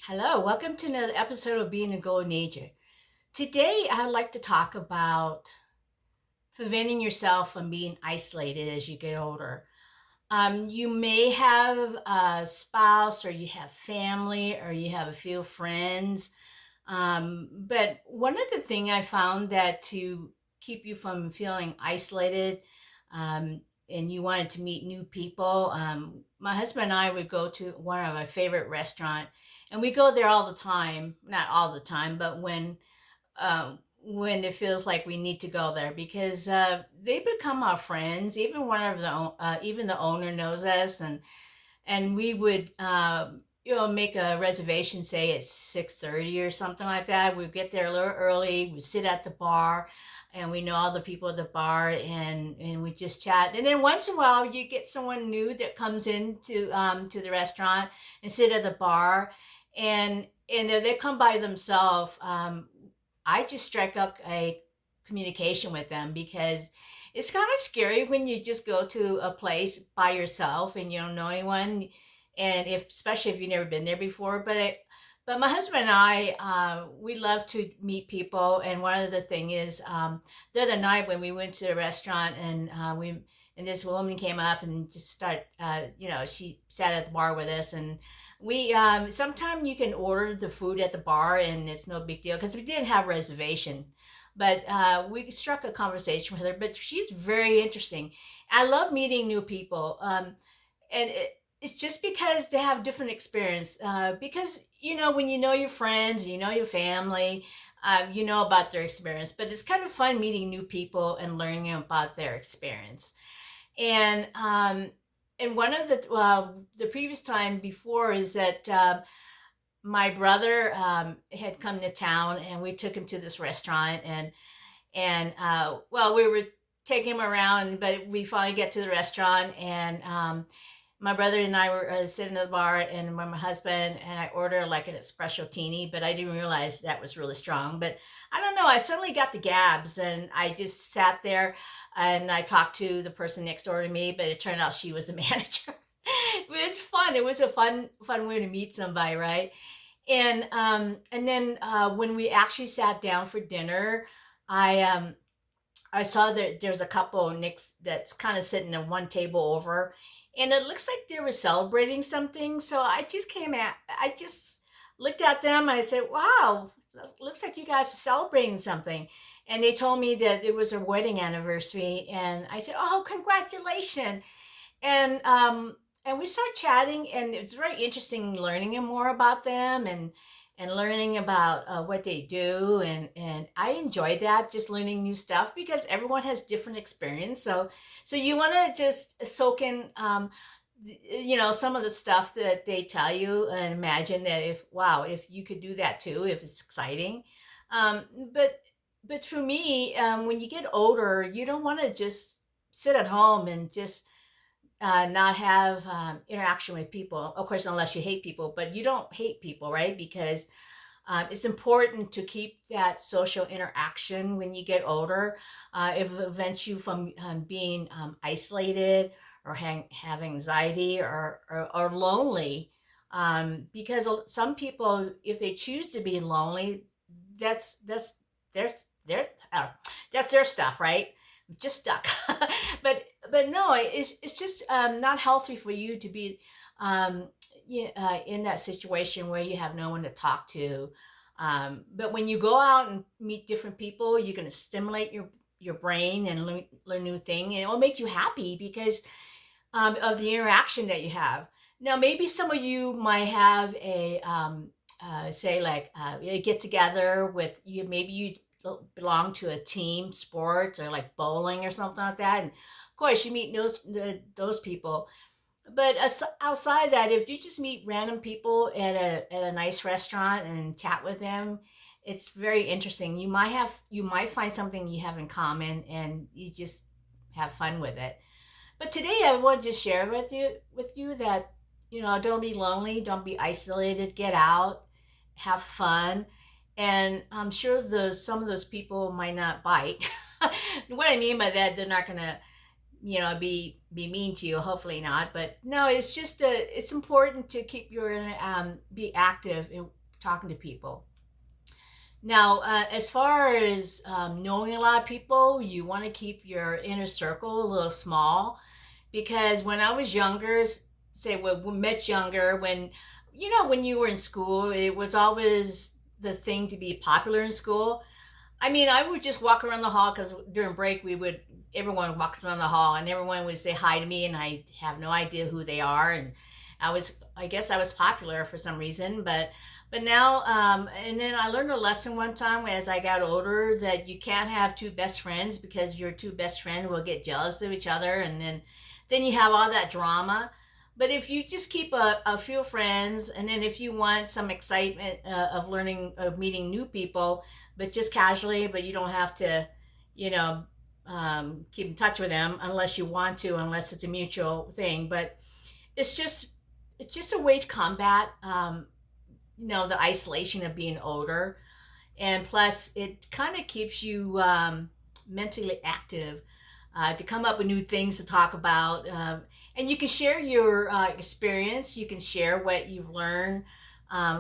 Hello, welcome to another episode of Being a Golden-ager. Today, I'd like to talk about preventing yourself from being isolated as you get older. You may have a spouse, or you have family, or you have a few friends. But one of the things I found that to keep you from feeling isolated, and you wanted to meet new people, my husband and I would go to one of our favorite restaurants, and we go there all the time. Not all the time, but when it feels like we need to go there because they become our friends. Even one of even the owner knows us, and we would make a reservation, say at 6:30 or something like that. We get there a little early. We sit at the bar, and we know all the people at the bar, and we just chat. And then once in a while, you get someone new that comes into to the restaurant and sit at the bar, and if they come by themselves, I just strike up a communication with them because it's kind of scary when you just go to a place by yourself and you don't know anyone, and if especially if you've never been there before. But my husband and I, we love to meet people, and one of the thing is, the other night when we went to a restaurant, and this woman came up and just she sat at the bar with us, and we sometimes you can order the food at the bar and it's no big deal because we didn't have reservation, but we struck a conversation with her. But she's very interesting. I love meeting new people, and it's just because they have different experience. Because when you know your friends, you know your family, you know about their experience. But it's kind of fun meeting new people and learning about their experience. And one of the previous time before is that my brother had come to town, and we took him to this restaurant, and we were taking him around, but we finally get to the restaurant, and my brother and I were sitting at the bar, and my husband and I ordered like an espresso teeny, but I didn't realize that was really strong. But I don't know, I suddenly got the gabs, and I just sat there and I talked to the person next door to me, but it turned out she was a manager. It's fun. It was a fun way to meet somebody, right? And then when we actually sat down for dinner, I saw that there's a couple next that's kind of sitting at one table over, and it looks like they were celebrating something. So I just looked at them and I said, "Wow, looks like you guys are celebrating something." And they told me that it was their wedding anniversary, and I said, "Oh, congratulations!" And we started chatting, and it was very interesting learning more about them, and learning about what they do, and I enjoyed that, just learning new stuff because everyone has different experience. So you want to just soak in some of the stuff that they tell you, and imagine that if you could do that too, if it's exciting. um, but but for me, when you get older, you don't want to just sit at home and just not have interaction with people. Of course, unless you hate people, but you don't hate people, right? Because it's important to keep that social interaction when you get older. It prevents you from being isolated, or have anxiety, or lonely. Because some people, if they choose to be lonely, that's their their uh, that's their stuff, right? Just stuck. But no, it's just not healthy for you to be um, in that situation where you have no one to talk to. But when you go out and meet different people, you're going to stimulate your brain and learn new thing, and it will make you happy because of the interaction that you have. Now, maybe some of you might have a say like a get together with you. Maybe you belong to a team sport, or like bowling or something like that, and of course you meet those people. But outside that, if you just meet random people at a nice restaurant and chat with them, it's very interesting. You might find something you have in common, and you just have fun with it. But today I want to just share with you that don't be lonely, don't be isolated, get out, have fun. And I'm sure those some of those people might not bite. What I mean by that, they're not gonna. be mean to you. Hopefully not, but no, it's just it's important to keep your be active in talking to people. Now, as far as knowing a lot of people, you want to keep your inner circle a little small, because when I was younger, say when much younger, when when you were in school, it was always the thing to be popular in school. I mean, I would just walk around the hall because during break everyone walked around the hall and everyone would say hi to me, and I have no idea who they are. And I guess I was popular for some reason, but now, and then I learned a lesson one time as I got older that you can't have two best friends, because your two best friends will get jealous of each other, and then you have all that drama. But if you just keep a few friends, and then if you want some excitement of learning, of meeting new people, but just casually, but you don't have to, you know, keep in touch with them unless you want to, unless it's a mutual thing. But it's just it's just a way to combat, the isolation of being older, and plus it kind of keeps you mentally active, to come up with new things to talk about. And you can share your experience. You can share what you've learned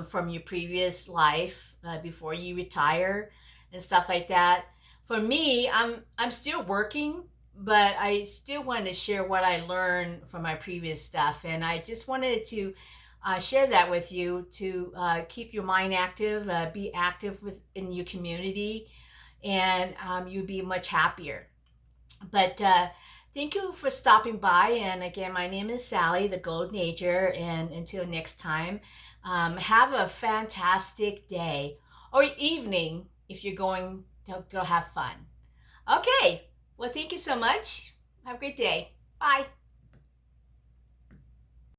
from your previous life before you retire and stuff like that. For me, I'm still working, but I still want to share what I learned from my previous stuff, and I just wanted to share that with you to keep your mind active, be active within your community, and you'll be much happier. But thank you for stopping by. And again, my name is Sally, the Golden-ager. And until next time, have a fantastic day or evening if you're going to go have fun. Okay. Well, thank you so much. Have a great day. Bye.